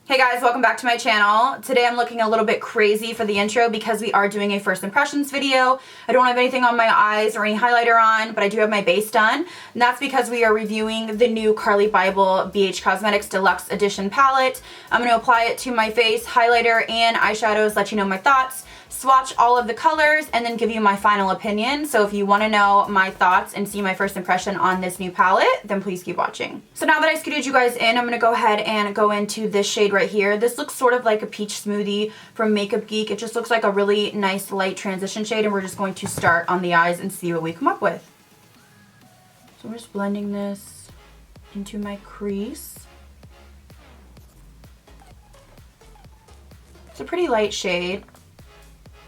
Hey guys, welcome back to my channel. Today I'm looking a little bit crazy for the intro because we are doing a first impressions video. I don't have anything on my eyes or any highlighter on, but I do have my base done. And that's because we are reviewing the new Carli Bybel BH Cosmetics Deluxe Edition palette. I'm going to apply it to my face, highlighter, and eyeshadows, let you know my thoughts, swatch all of the colors, and then give you my final opinion. So if you want to know my thoughts and see my first impression on this new palette, then please keep watching. So now that I scooted you guys in, I'm going to go ahead and go into this shade right here. This looks sort of like a peach smoothie from Makeup Geek. It just looks like a really nice light transition shade, and we're just going to start on the eyes and see what we come up with. So I'm just blending this into my crease. It's a pretty light shade.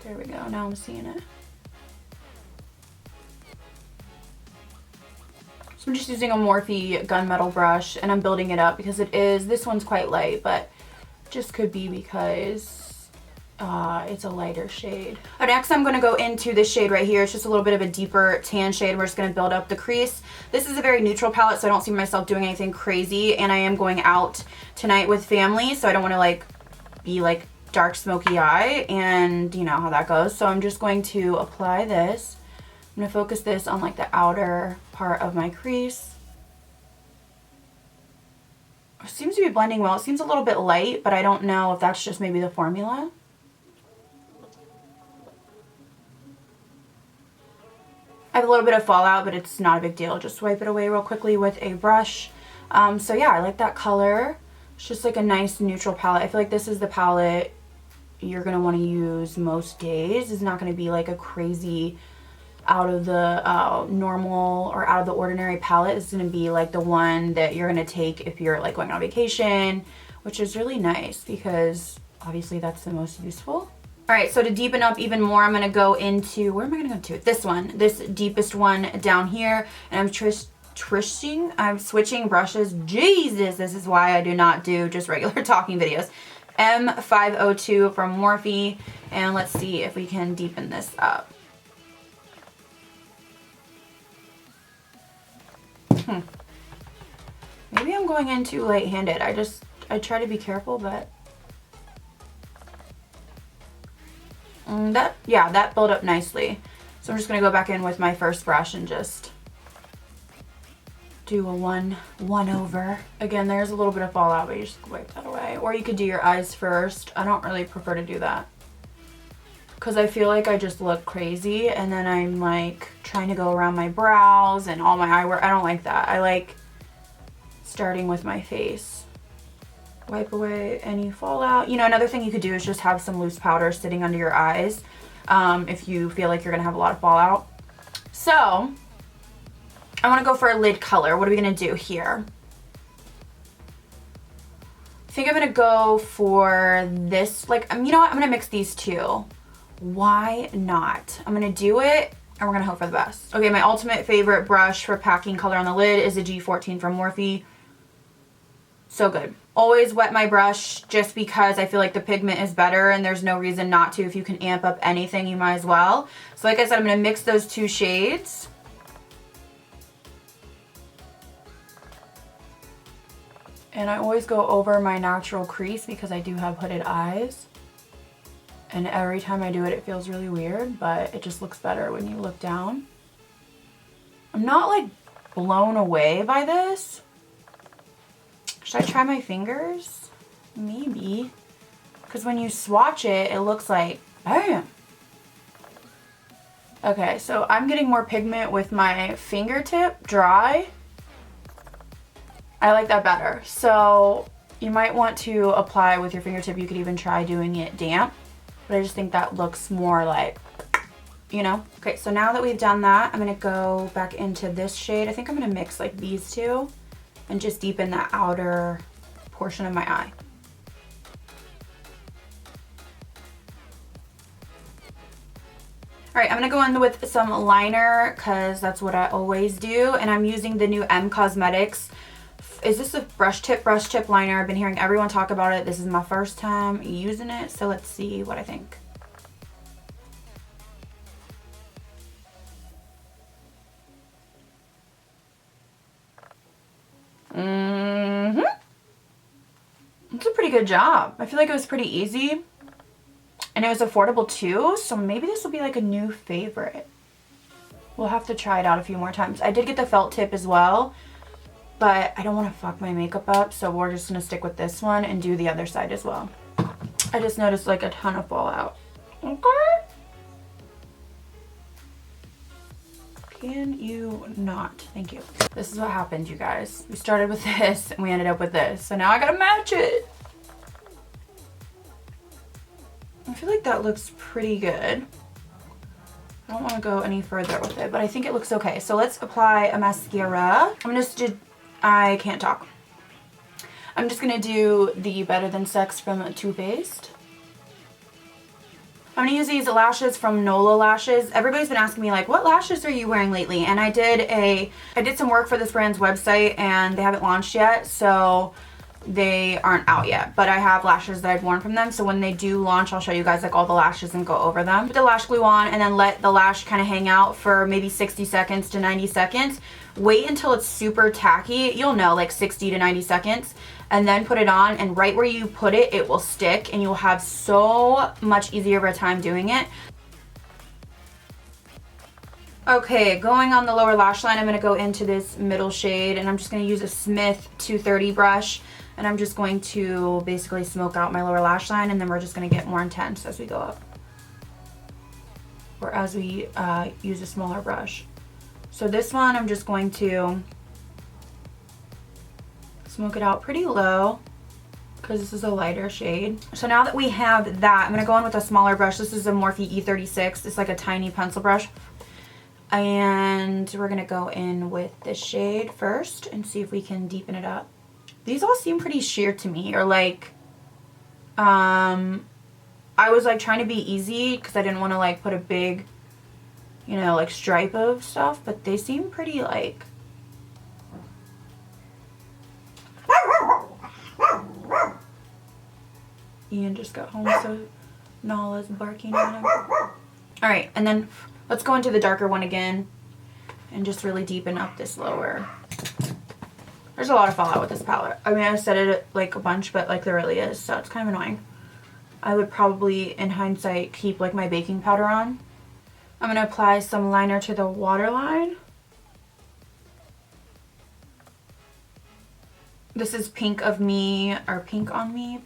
There we go, now I'm seeing it. So I'm just using a Morphe gunmetal brush and I'm building it up because this one's quite light, but just could be because it's a lighter shade. Next I'm going to go into this shade right here. It's just a little bit of a deeper tan shade. We're just going to build up the crease. This is a very neutral palette, so I don't see myself doing anything crazy, and I am going out tonight with family, so I don't want to be dark smoky eye, and you know how that goes. So I'm just going to apply this. I'm going to focus this on the outer part of my crease. It seems to be blending well. It seems a little bit light, but I don't know if that's just maybe the formula. I have a little bit of fallout, but it's not a big deal. Just wipe it away real quickly with a brush. So yeah, I like that color. It's just like a nice neutral palette. I feel like this is the palette you're going to want to use most days. It's not going to be like a crazy out of the normal or out of the ordinary palette. It's going to be like the one that you're going to take if you're going on vacation, which is really nice because obviously that's the most useful. Alright, so to deepen up even more, I'm going to go into, where am I going to go to? This one, this deepest one down here, and I'm switching brushes. Jesus, this is why I do not do just regular talking videos. M502 from Morphe, and let's see if we can deepen this up. Maybe I'm going in too light-handed. I try to be careful, but that built up nicely. So I'm just gonna go back in with my first brush and just do a one over. Again, there's a little bit of fallout, but you just wipe that away. Or you could do your eyes first. I don't really prefer to do that because I feel like I just look crazy, and then I'm trying to go around my brows and all my eyewear. I don't like that. I like starting with my face. Wipe away any fallout. You know, another thing you could do is just have some loose powder sitting under your eyes if you feel like you're gonna have a lot of fallout. So I want to go for a lid color. What are we going to do here? I think I'm going to go for this. You know what? I'm going to mix these two. Why not? I'm going to do it, and we're going to hope for the best. Okay, my ultimate favorite brush for packing color on the lid is a G14 from Morphe. So good. Always wet my brush just because I feel like the pigment is better, and there's no reason not to. If you can amp up anything, you might as well. So like I said, I'm going to mix those two shades. And I always go over my natural crease because I do have hooded eyes. And every time I do it, it feels really weird, but it just looks better when you look down. I'm not blown away by this. Should I try my fingers? Maybe. Because when you swatch it, it looks like, bam. Okay, so I'm getting more pigment with my fingertip dry. I like that better. So you might want to apply with your fingertip. You could even try doing it damp, but I just think that looks more you know. Okay, so now that we've done that, I'm gonna go back into this shade. I think I'm gonna mix these two and just deepen the outer portion of my eye. All right, I'm gonna go in with some liner because that's what I always do, and I'm using the new M Cosmetics. Is this a brush tip liner? I've been hearing everyone talk about it. This is my first time using it, so let's see what I think. good job. I feel like it was pretty easy and it was affordable too, so maybe this will be like a new favorite. We'll have to try it out a few more times. I did get the felt tip as well, but I don't want to fuck my makeup up, so we're just going to stick with this one and do the other side as well. I just noticed like a ton of fallout. Okay. Can you not? Thank you. This is what happened, you guys. We started with this and we ended up with this. So now I gotta match it. I feel like that looks pretty good. I don't want to go any further with it, but I think it looks okay. So let's apply a mascara. I can't talk. I'm just gonna do the Better Than Sex from Too Faced. I'm gonna use these lashes from Nola Lashes. Everybody's been asking me like, what lashes are you wearing lately? And I did some work for this brand's website and they haven't launched yet, so they aren't out yet. But I have lashes that I've worn from them, so when they do launch, I'll show you guys like all the lashes and go over them. Put the lash glue on and then let the lash kind of hang out for maybe 60 seconds to 90 seconds. Wait until it's super tacky. You'll know, like 60 to 90 seconds. And then put it on, and right where you put it, it will stick and you'll have so much easier of a time doing it. Okay, going on the lower lash line, I'm going to go into this middle shade and I'm just going to use a Smith 230 brush and I'm just going to basically smoke out my lower lash line, and then we're just going to get more intense as we go up, or as we use a smaller brush. So this one I'm just going to smoke it out pretty low because this is a lighter shade. So now that we have that, I'm going to go in with a smaller brush. This is a Morphe E36. It's like a tiny pencil brush. And we're going to go in with this shade first and see if we can deepen it up. These all seem pretty sheer to me, or like, I was like trying to be easy because I didn't want to like put a big, you know, like stripe of stuff, but they seem pretty like, Ian just got home, so Nala's barking at him. Alright, and then let's go into the darker one again and just really deepen up this lower. There's a lot of fallout with this palette. I mean, I said it like a bunch, but like there really is, so it's kind of annoying. I would probably, in hindsight, keep like my baking powder on. I'm going to apply some liner to the waterline. This is Pink of Me, or Pink on Me?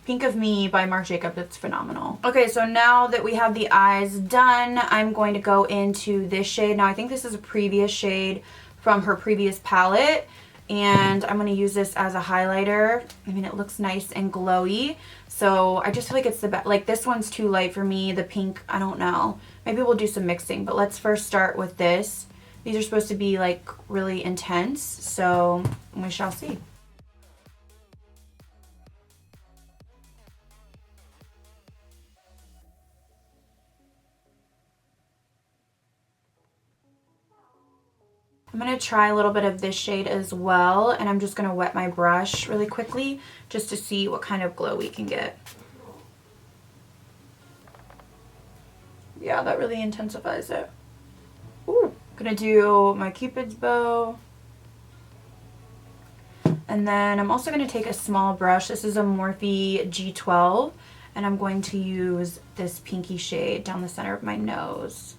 Pink of Me by Marc Jacobs. It's phenomenal. Okay, so now that we have the eyes done, I'm going to go into this shade. Now, I think this is a previous shade from her previous palette, and I'm going to use this as a highlighter. I mean, it looks nice and glowy, so I just feel like it's the best. Like, this one's too light for me. The pink, I don't know. Maybe we'll do some mixing, but let's first start with this. These are supposed to be, like, really intense, so we shall see. I'm going to try a little bit of this shade as well, and I'm just going to wet my brush really quickly just to see what kind of glow we can get. Yeah, that really intensifies it. Ooh. I'm going to do my Cupid's bow. And then I'm also going to take a small brush. This is a Morphe G12, and I'm going to use this pinky shade down the center of my nose.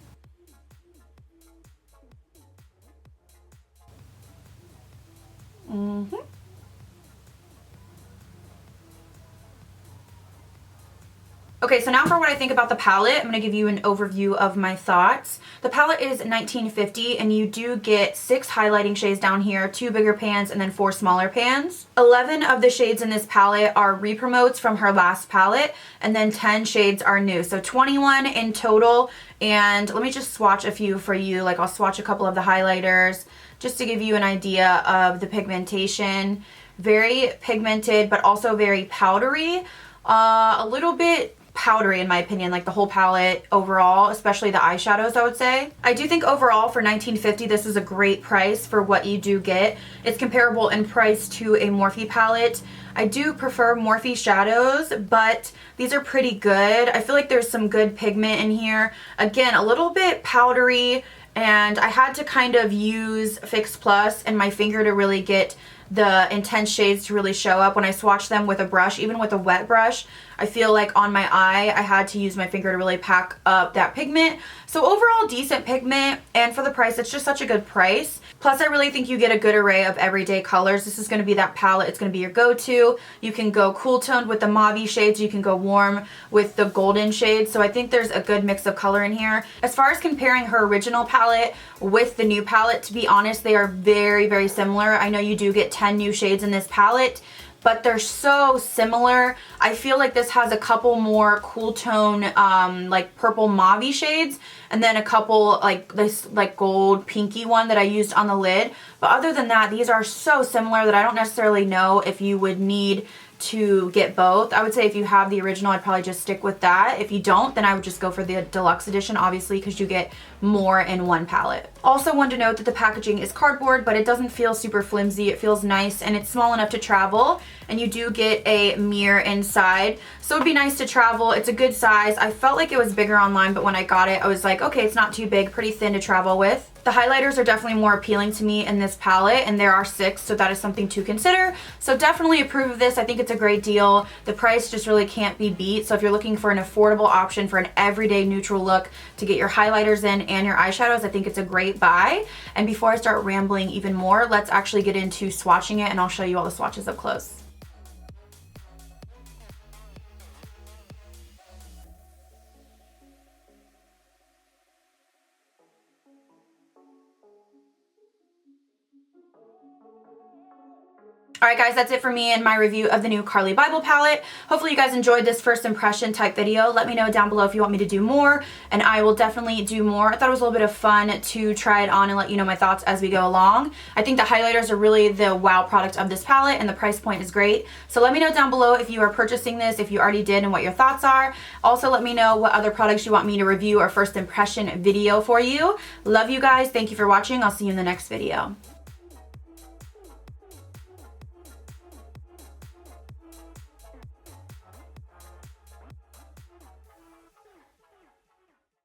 Okay, so now for what I think about the palette, I'm going to give you an overview of my thoughts. The palette is 1950, and you do get 6 highlighting shades down here, 2 bigger pans, and then 4 smaller pans. 11 of the shades in this palette are re-promotes from her last palette, and then 10 shades are new. So 21 in total, and let me just swatch a few for you. Like, I'll swatch a couple of the highlighters just to give you an idea of the pigmentation. Very pigmented, but also very powdery. A little bit powdery in my opinion, like the whole palette overall, especially the eyeshadows, I would say. I do think overall for $19.50 this is a great price for what you do get. It's comparable in price to a Morphe palette. I do prefer Morphe shadows, but these are pretty good. I feel like there's some good pigment in here. Again, a little bit powdery, and I had to kind of use Fix Plus and my finger to really get the intense shades to really show up. When I swatch them with a brush, even with a wet brush, I feel like on my eye I had to use my finger to really pack up that pigment. So overall, decent pigment, and for the price, it's just such a good price. Plus, I really think you get a good array of everyday colors. This is going to be that palette. It's going to be your go-to. You can go cool toned with the mauve shades. You can go warm with the golden shades. So I think there's a good mix of color in here. As far as comparing her original palette with the new palette, to be honest, they are very, very similar. I know you do get 10 new shades in this palette, but they're so similar. I feel like this has a couple more cool tone, like purple mauve shades, and then a couple like this like gold pinky one that I used on the lid. But other than that, these are so similar that I don't necessarily know if you would need to get both. I would say if you have the original, I'd probably just stick with that. If you don't, then I would just go for the deluxe edition, obviously, because you get more in one palette. Also wanted to note that the packaging is cardboard, but it doesn't feel super flimsy. It feels nice, and it's small enough to travel, and you do get a mirror inside, so it'd be nice to travel. It's a good size. I felt like it was bigger online, but when I got it, I was like, okay, it's not too big, pretty thin to travel with. The highlighters are definitely more appealing to me in this palette, and there are 6, so that is something to consider. So definitely approve of this. I think it's a great deal. The price just really can't be beat. So if you're looking for an affordable option for an everyday neutral look to get your highlighters in and your eyeshadows, I think it's a great buy. And before I start rambling even more, let's actually get into swatching it, and I'll show you all the swatches up close. Alright guys, that's it for me and my review of the new Carli Bybel palette. Hopefully you guys enjoyed this first impression type video. Let me know down below if you want me to do more, and I will definitely do more. I thought it was a little bit of fun to try it on and let you know my thoughts as we go along. I think the highlighters are really the wow product of this palette, and the price point is great. So let me know down below if you are purchasing this, if you already did, and what your thoughts are. Also, let me know what other products you want me to review or first impression video for you. Love you guys. Thank you for watching. I'll see you in the next video.